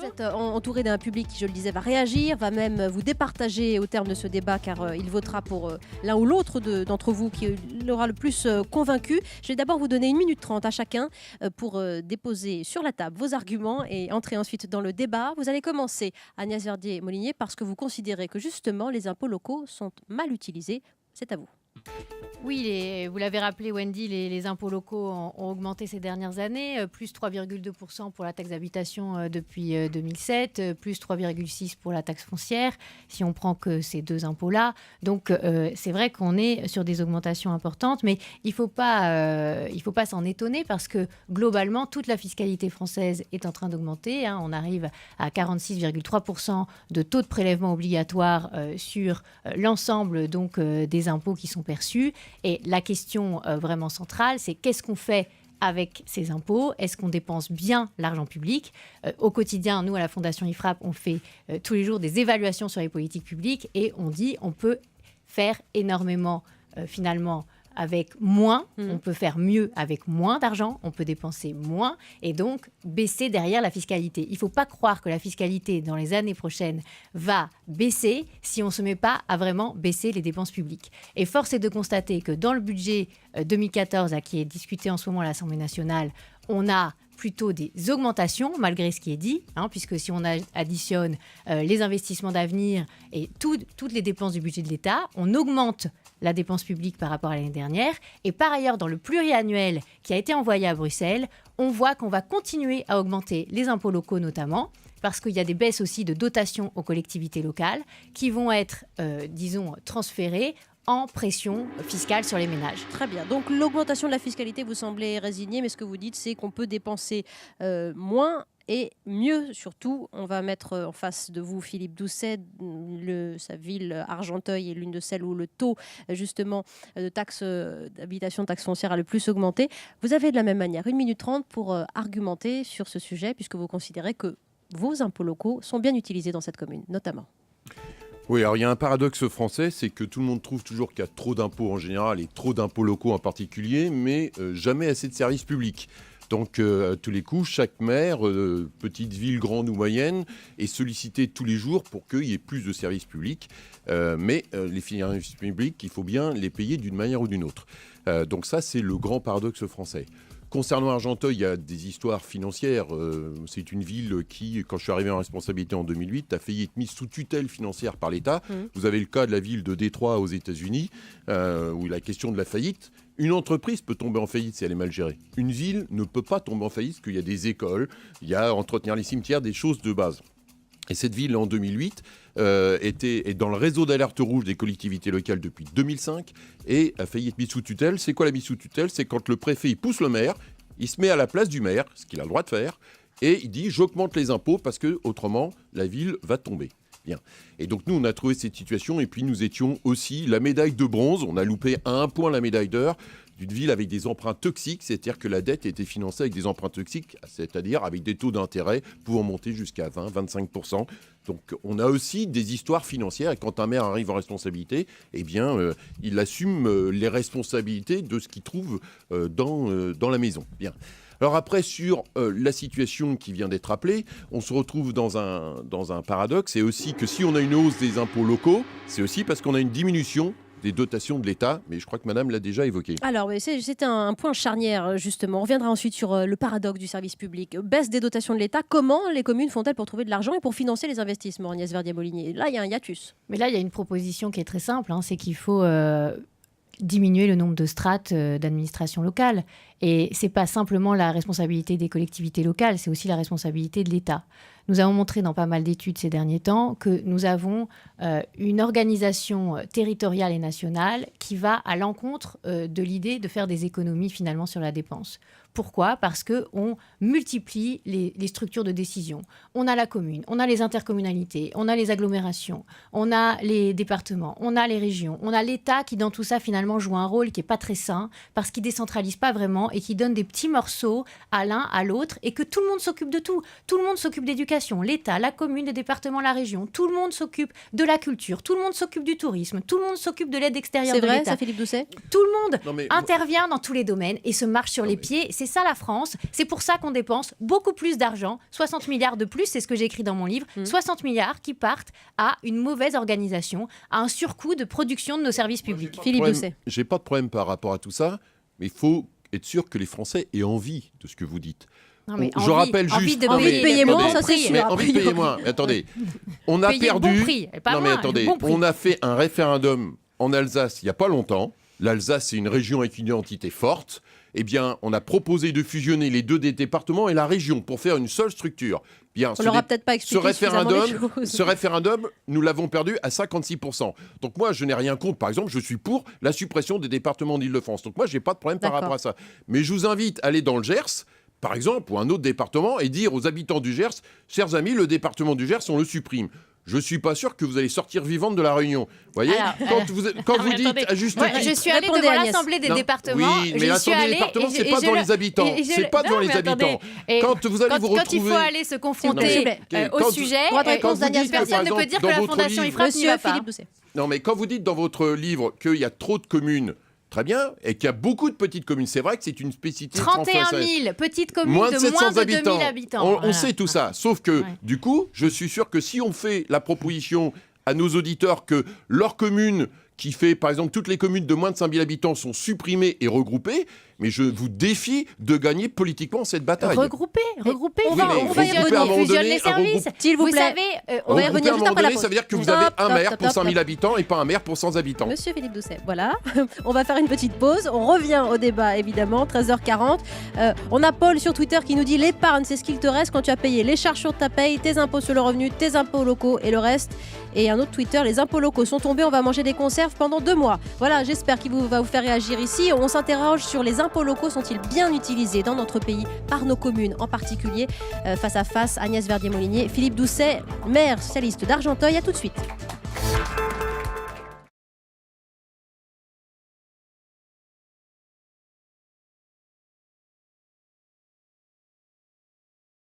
êtes entouré d'un public qui, je le disais, va réagir, va même vous départager au terme de ce débat, car il votera pour l'un ou l'autre d'entre vous qui l'aura le plus convaincu. Je vais d'abord vous donner 1 minute 30 à chacun pour déposer sur la table vos arguments et entrer ensuite dans le débat. Vous allez commencer, Agnès Verdier-Molinier, parce que vous considérez que justement les impôts locaux sont mal utilisés. C'est à vous. Oui, vous l'avez rappelé Wendy, les impôts locaux ont augmenté ces dernières années, plus 3,2% pour la taxe d'habitation depuis 2007, plus 3,6% pour la taxe foncière, si on prend que ces deux impôts-là. Donc c'est vrai qu'on est sur des augmentations importantes, mais il ne faut pas s'en étonner parce que globalement, toute la fiscalité française est en train d'augmenter. On arrive à 46,3% de taux de prélèvement obligatoire sur l'ensemble donc, des impôts qui sont perçus. Et la question vraiment centrale, c'est qu'est-ce qu'on fait avec ces impôts? Est-ce qu'on dépense bien l'argent public? Au quotidien, nous, à la Fondation IFRAP, on fait tous les jours des évaluations sur les politiques publiques et on dit on peut faire énormément, finalement, avec moins, on peut faire mieux avec moins d'argent, on peut dépenser moins et donc baisser derrière la fiscalité. Il ne faut pas croire que la fiscalité dans les années prochaines va baisser si on ne se met pas à vraiment baisser les dépenses publiques. Et force est de constater que dans le budget 2014 qui est discuté en ce moment à l'Assemblée nationale, on a plutôt des augmentations, malgré ce qui est dit, puisque si on additionne les investissements d'avenir et toutes les dépenses du budget de l'État, on augmente la dépense publique par rapport à l'année dernière. Et par ailleurs, dans le pluriannuel qui a été envoyé à Bruxelles, on voit qu'on va continuer à augmenter les impôts locaux notamment, parce qu'il y a des baisses aussi de dotations aux collectivités locales qui vont être, transférées en pression fiscale sur les ménages. Très bien. Donc l'augmentation de la fiscalité, vous semblez résigné, mais ce que vous dites, c'est qu'on peut dépenser moins et mieux. Surtout, on va mettre en face de vous Philippe Doucet. Sa ville, Argenteuil, est l'une de celles où le taux justement de taxe d'habitation, taxe foncière a le plus augmenté. Vous avez de la même manière 1 minute 30 pour argumenter sur ce sujet, puisque vous considérez que vos impôts locaux sont bien utilisés dans cette commune, notamment. Oui, alors il y a un paradoxe français, c'est que tout le monde trouve toujours qu'il y a trop d'impôts en général et trop d'impôts locaux en particulier, mais jamais assez de services publics. Donc à tous les coups, chaque maire, petite ville, grande ou moyenne, est sollicité tous les jours pour qu'il y ait plus de services publics. Mais les services publics, il faut bien les payer d'une manière ou d'une autre. Donc ça, c'est le grand paradoxe français. Concernant Argenteuil, il y a des histoires financières. C'est une ville qui, quand je suis arrivé en responsabilité en 2008, a failli être mise sous tutelle financière par l'État. Vous avez le cas de la ville de Détroit aux États-Unis, où la question de la faillite. Une entreprise peut tomber en faillite si elle est mal gérée. Une ville ne peut pas tomber en faillite parce qu'il y a des écoles, il y a entretenir les cimetières, des choses de base. Et cette ville, en 2008, est dans le réseau d'alerte rouge des collectivités locales depuis 2005 et a failli être mise sous tutelle. C'est quoi la mise sous tutelle? C'est quand le préfet il pousse le maire, il se met à la place du maire, ce qu'il a le droit de faire, et il dit « j'augmente les impôts parce que autrement la ville va tomber ». Bien. Et donc nous, on a trouvé cette situation et puis nous étions aussi la médaille de bronze. On a loupé à 1 point la médaille d'or d'une ville avec des emprunts toxiques, c'est-à-dire que la dette était financée avec des emprunts toxiques, c'est-à-dire avec des taux d'intérêt pouvant monter jusqu'à 20-25%. Donc on a aussi des histoires financières et quand un maire arrive en responsabilité, eh bien, il assume les responsabilités de ce qu'il trouve dans la maison. Bien. Alors après, sur la situation qui vient d'être rappelée, on se retrouve dans un paradoxe. C'est aussi que si on a une hausse des impôts locaux, c'est aussi parce qu'on a une diminution des dotations de l'État, mais je crois que Madame l'a déjà évoqué. Alors, c'est un point charnière, justement. On reviendra ensuite sur le paradoxe du service public. Baisse des dotations de l'État, comment les communes font-elles pour trouver de l'argent et pour financer les investissements, Agnès Verdier-Molinier? Là, il y a un hiatus. Mais là, il y a une proposition qui est très simple, c'est qu'il faut diminuer le nombre de strates d'administration locale. Et ce n'est pas simplement la responsabilité des collectivités locales, c'est aussi la responsabilité de l'État. Nous avons montré dans pas mal d'études ces derniers temps que nous avons une organisation territoriale et nationale qui va à l'encontre de l'idée de faire des économies finalement sur la dépense. Pourquoi? Parce qu'on multiplie les structures de décision. On a la commune, on a les intercommunalités, on a les agglomérations, on a les départements, on a les régions, on a l'État qui dans tout ça finalement joue un rôle qui n'est pas très sain parce qu'il ne décentralise pas vraiment et qui donne des petits morceaux à l'un, à l'autre et que tout le monde s'occupe de tout. Tout le monde s'occupe d'éducation l'éducation, l'État, la commune, le département, la région, tout le monde s'occupe de la culture, tout le monde s'occupe du tourisme, tout le monde s'occupe de l'aide extérieure C'est de vrai, l'État. ça, Philippe Doucet? Tout le monde Non, mais- intervient dans tous les domaines et se marche sur les pieds. C'est ça la France. C'est pour ça qu'on dépense beaucoup plus d'argent, 60 milliards de plus, c'est ce que j'ai écrit dans mon livre, 60 milliards qui partent à une mauvaise organisation, à un surcoût de production de nos services publics. Philippe Problème- Doucet. J'ai pas de problème par rapport à tout ça, mais il faut être sûr que les Français aient envie de ce que vous dites. Non, mais Je rappelle envie juste- de non, mais- payer, payer le moins, bon ça, c'est prix. sûr. Mais a envie de payer priori. moins. Attendez, on a Payer le perdu. bon prix, et pas non mais moins, attendez, le bon prix. on a fait un référendum en Alsace il y a pas longtemps. L'Alsace, c'est une région avec une identité forte. Eh bien, on a proposé de fusionner les deux des départements et la région pour faire une seule structure. Bien, On leur a peut-être pas expliqué suffisamment les choses. ce référendum, nous l'avons perdu à 56%. Donc moi, je n'ai rien contre. Par exemple, je suis pour la suppression des départements d'Île-de-France. Donc moi, je n'ai pas de problème par D'accord. rapport à ça. Mais je vous invite à aller dans le Gers, par exemple, ou un autre département, et dire aux habitants du Gers, chers amis, le département du Gers, on le supprime. Je ne suis pas sûr que vous allez sortir vivante de la Réunion. Vous voyez, quand vous mais dites attendez, à juste moi, titre- je suis allée Répondez, devant Agnès. l'Assemblée des Non, départements. Oui, mais je suis l'Assemblée allée des départements, et c'est pas je devant le- les habitants. et je C'est le- pas devant Non, les mais attendez. habitants. Et Quand vous allez vous quand il faut retrouver- aller se S'il confronter vous plaît. au Quand- sujet, Droit de réponse vous d'Agnès dites que, Verdier. par personne ne peut exemple, dire que dans la votre Fondation livre- IFRAP n'y Monsieur va pas. Philippe Doucet. Non, mais quand vous dites dans votre livre qu'il y a trop de communes, très bien, et qu'il y a beaucoup de petites communes, c'est vrai que c'est une spécificité 31 française. 000 petites communes Moins de de 700 moins de 2000 habitants. habitants. On Voilà. sait tout ça. Sauf que, Ouais. du coup, je suis sûr que si on fait la proposition à nos auditeurs que leur commune, qui fait, par exemple, toutes les communes de moins de 5000 habitants sont supprimées et regroupées, mais je vous défie de gagner politiquement cette bataille. Regrouper. On Oui, va- mais on va y regrouper, revenir. à un moment Fusionne donné, les un services. regroupe- S'il vous Vous plaît. savez, On va y regrouper, revenir à un juste moment après la donné, pause. ça veut dire que vous Stop, avez un stop, maire stop, pour stop, 100 000 stop. habitants et pas un maire pour 100 habitants. Monsieur Philippe Doucet, voilà. On va faire une petite pause. On revient au débat, évidemment, 13h40. On a Paul sur Twitter qui nous dit l'épargne, c'est ce qu'il te reste quand tu as payé les charges sur ta paye, tes impôts sur le revenu, tes impôts locaux et le reste. Et un autre Twitter, les impôts locaux sont tombés, on va manger des conserves pendant 2 mois. Voilà, j'espère qu'il va vous faire réagir ici. On s'interroge sur les impôts locaux, sont-ils bien utilisés dans notre pays, par nos communes en particulier. Face à face, Agnès Verdier-Molinier, Philippe Doucet, maire socialiste d'Argenteuil. À tout de suite.